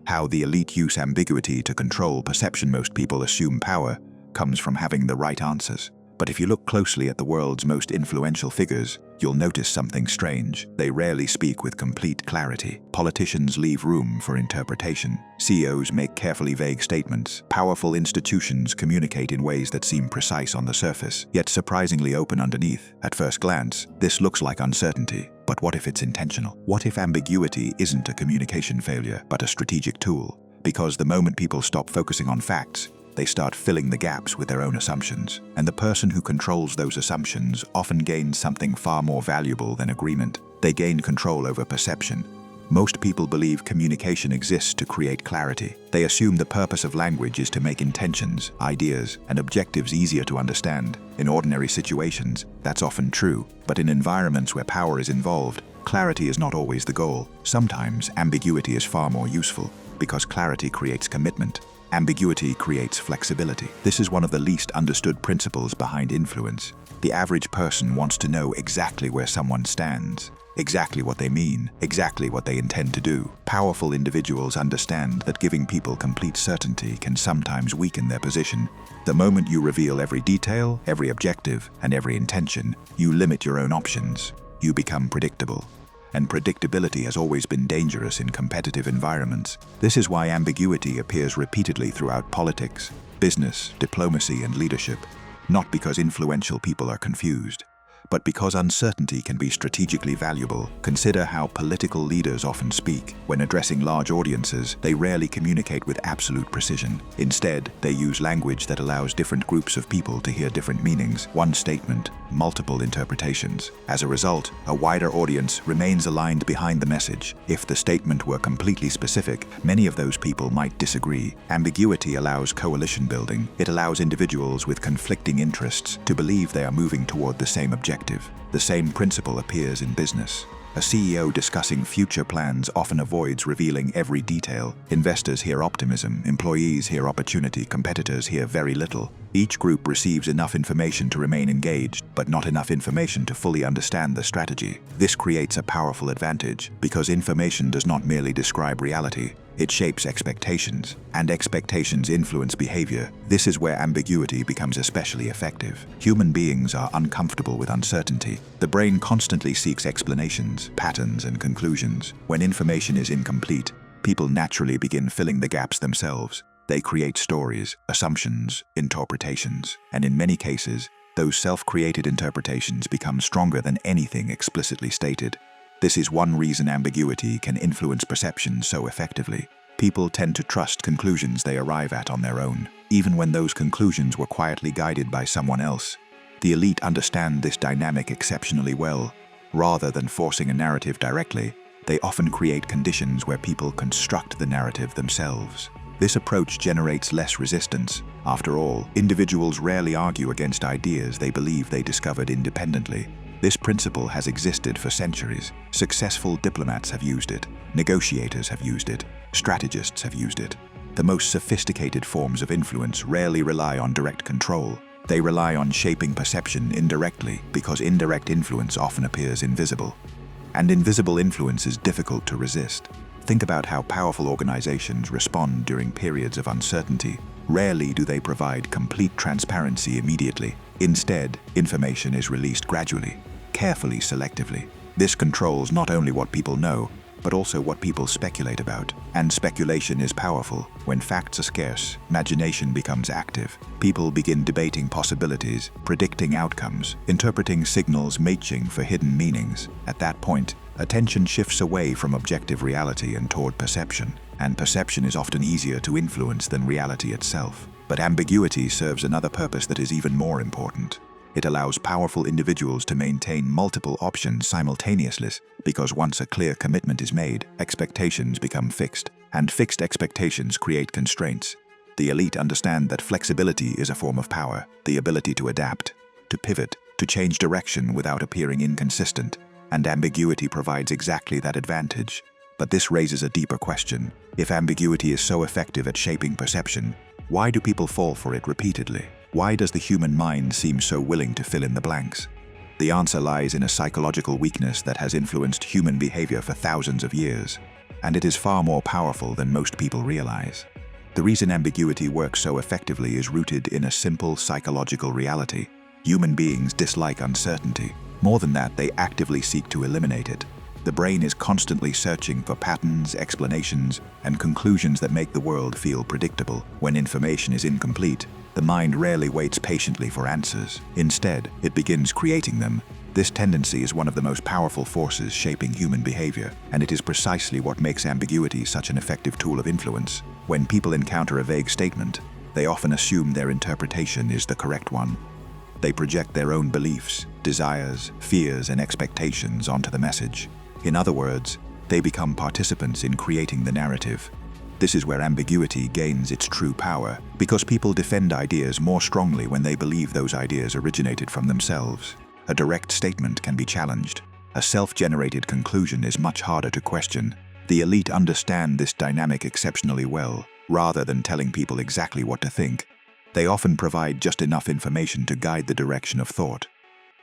How the elite use ambiguity to control perception. Most people assume power comes from having the right answers. But if you look closely at the world's most influential figures, you'll notice something strange. They rarely speak with complete clarity. Politicians leave room for interpretation. CEOs make carefully vague statements. Powerful institutions communicate in ways that seem precise on the surface, yet surprisingly open underneath. At first glance, this looks like uncertainty. But what if it's intentional? What if ambiguity isn't a communication failure, but a strategic tool? Because the moment people stop focusing on facts, they start filling the gaps with their own assumptions. And the person who controls those assumptions often gains something far more valuable than agreement. They gain control over perception. Most people believe communication exists to create clarity. They assume the purpose of language is to make intentions, ideas, and objectives easier to understand. In ordinary situations, that's often true. But in environments where power is involved, clarity is not always the goal. Sometimes ambiguity is far more useful, because clarity creates commitment. Ambiguity creates flexibility. This is one of the least understood principles behind influence. The average person wants to know exactly where someone stands, exactly what they mean, exactly what they intend to do. Powerful individuals understand that giving people complete certainty can sometimes weaken their position. The moment you reveal every detail, every objective, and every intention, you limit your own options. You become predictable. And predictability has always been dangerous in competitive environments. This is why ambiguity appears repeatedly throughout politics, business, diplomacy, and leadership. Not because influential people are confused, but because uncertainty can be strategically valuable. Consider how political leaders often speak. When addressing large audiences, they rarely communicate with absolute precision. Instead, they use language that allows different groups of people to hear different meanings. One statement, multiple interpretations. As a result, a wider audience remains aligned behind the message. If the statement were completely specific, many of those people might disagree. Ambiguity allows coalition building. It allows individuals with conflicting interests to believe they are moving toward the same objective. The same principle appears in business. A CEO discussing future plans often avoids revealing every detail. Investors hear optimism, employees hear opportunity, competitors hear very little. Each group receives enough information to remain engaged, but not enough information to fully understand the strategy. This creates a powerful advantage, because information does not merely describe reality. It shapes expectations, and expectations influence behavior. This is where ambiguity becomes especially effective. Human beings are uncomfortable with uncertainty. The brain constantly seeks explanations, patterns, and conclusions. When information is incomplete, people naturally begin filling the gaps themselves. They create stories, assumptions, interpretations, and in many cases, those self-created interpretations become stronger than anything explicitly stated. This is one reason ambiguity can influence perception so effectively. People tend to trust conclusions they arrive at on their own, even when those conclusions were quietly guided by someone else. The elite understand this dynamic exceptionally well. Rather than forcing a narrative directly, they often create conditions where people construct the narrative themselves. This approach generates less resistance. After all, individuals rarely argue against ideas they believe they discovered independently. This principle has existed for centuries. Successful diplomats have used it. Negotiators have used it. Strategists have used it. The most sophisticated forms of influence rarely rely on direct control. They rely on shaping perception indirectly, because indirect influence often appears invisible. And invisible influence is difficult to resist. Think about how powerful organizations respond during periods of uncertainty. Rarely do they provide complete transparency immediately. Instead, information is released gradually, carefully, selectively. This controls not only what people know, but also what people speculate about. And speculation is powerful. When facts are scarce, imagination becomes active. People begin debating possibilities, predicting outcomes, interpreting signals, matching for hidden meanings. At that point, attention shifts away from objective reality and toward perception. And perception is often easier to influence than reality itself. But ambiguity serves another purpose that is even more important. It allows powerful individuals to maintain multiple options simultaneously, because once a clear commitment is made, expectations become fixed, and fixed expectations create constraints. The elite understand that flexibility is a form of power, the ability to adapt, to pivot, to change direction without appearing inconsistent, and ambiguity provides exactly that advantage. But this raises a deeper question. If ambiguity is so effective at shaping perception, why do people fall for it repeatedly? Why does the human mind seem so willing to fill in the blanks? The answer lies in a psychological weakness that has influenced human behavior for thousands of years. and it is far more powerful than most people realize. The reason ambiguity works so effectively is rooted in a simple psychological reality. Human beings dislike uncertainty. More than that, they actively seek to eliminate it. The brain is constantly searching for patterns, explanations, and conclusions that make the world feel predictable. When information is incomplete, the mind rarely waits patiently for answers. Instead, it begins creating them. This tendency is one of the most powerful forces shaping human behavior, and it is precisely what makes ambiguity such an effective tool of influence. When people encounter a vague statement, they often assume their interpretation is the correct one. They project their own beliefs, desires, fears, and expectations onto the message. In other words, they become participants in creating the narrative. This is where ambiguity gains its true power, because people defend ideas more strongly when they believe those ideas originated from themselves. A direct statement can be challenged. A self-generated conclusion is much harder to question. The elite understand this dynamic exceptionally well. Rather than telling people exactly what to think, they often provide just enough information to guide the direction of thought.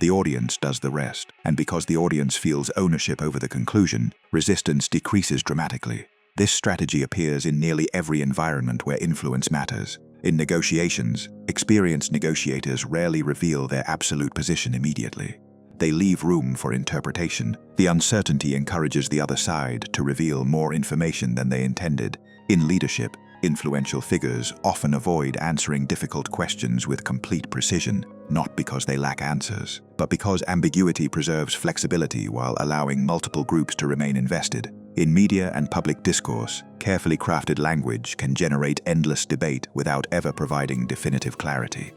The audience does the rest, and because the audience feels ownership over the conclusion, resistance decreases dramatically. This strategy appears in nearly every environment where influence matters. In negotiations, experienced negotiators rarely reveal their absolute position immediately. They leave room for interpretation. The uncertainty encourages the other side to reveal more information than they intended. In leadership, influential figures often avoid answering difficult questions with complete precision, not because they lack answers, but because ambiguity preserves flexibility while allowing multiple groups to remain invested. In media and public discourse, carefully crafted language can generate endless debate without ever providing definitive clarity.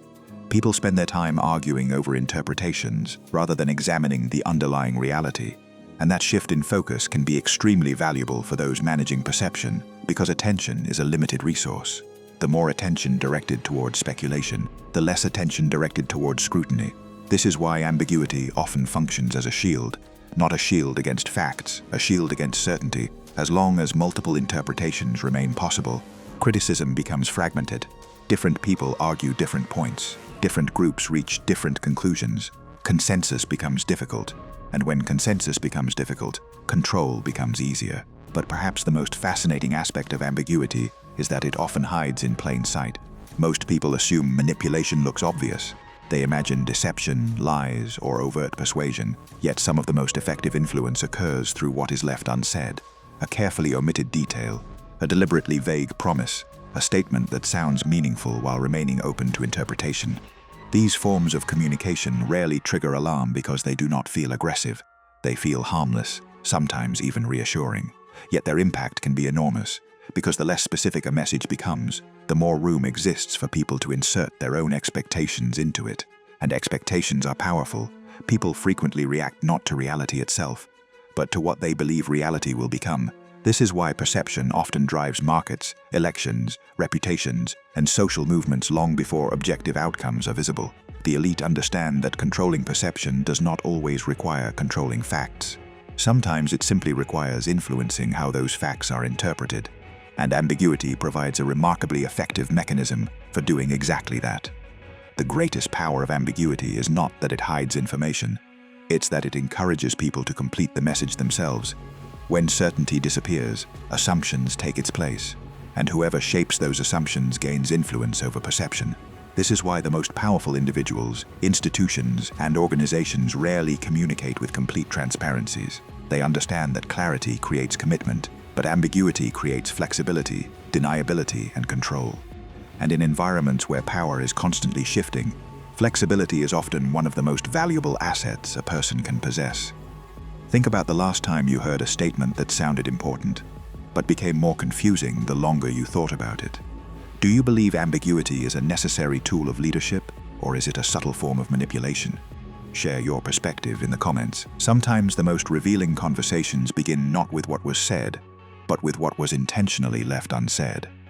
People spend their time arguing over interpretations rather than examining the underlying reality, and that shift in focus can be extremely valuable for those managing perception, because attention is a limited resource. The more attention directed towards speculation, the less attention directed towards scrutiny. This is why ambiguity often functions as a shield, not a shield against facts, a shield against certainty. As long as multiple interpretations remain possible, criticism becomes fragmented. Different people argue different points. Different groups reach different conclusions. Consensus becomes difficult. And when consensus becomes difficult, control becomes easier. But perhaps the most fascinating aspect of ambiguity is that it often hides in plain sight. Most people assume manipulation looks obvious. They imagine deception, lies, or overt persuasion, yet some of the most effective influence occurs through what is left unsaid. A carefully omitted detail, a deliberately vague promise, a statement that sounds meaningful while remaining open to interpretation. These forms of communication rarely trigger alarm because they do not feel aggressive. They feel harmless, sometimes even reassuring. Yet their impact can be enormous, because the less specific a message becomes, the more room exists for people to insert their own expectations into it. And expectations are powerful. People frequently react not to reality itself, but to what they believe reality will become. This is why perception often drives markets, elections, reputations, and social movements long before objective outcomes are visible. The elite understand that controlling perception does not always require controlling facts. Sometimes it simply requires influencing how those facts are interpreted. And ambiguity provides a remarkably effective mechanism for doing exactly that. The greatest power of ambiguity is not that it hides information. It's that it encourages people to complete the message themselves. When certainty disappears, assumptions take its place, and whoever shapes those assumptions gains influence over perception. This is why the most powerful individuals, institutions, and organizations rarely communicate with complete transparencies. They understand that clarity creates commitment, but ambiguity creates flexibility, deniability, and control. And in environments where power is constantly shifting, flexibility is often one of the most valuable assets a person can possess. Think about the last time you heard a statement that sounded important, but became more confusing the longer you thought about it. Do you believe ambiguity is a necessary tool of leadership, or is it a subtle form of manipulation? Share your perspective in the comments. Sometimes the most revealing conversations begin not with what was said, but with what was intentionally left unsaid.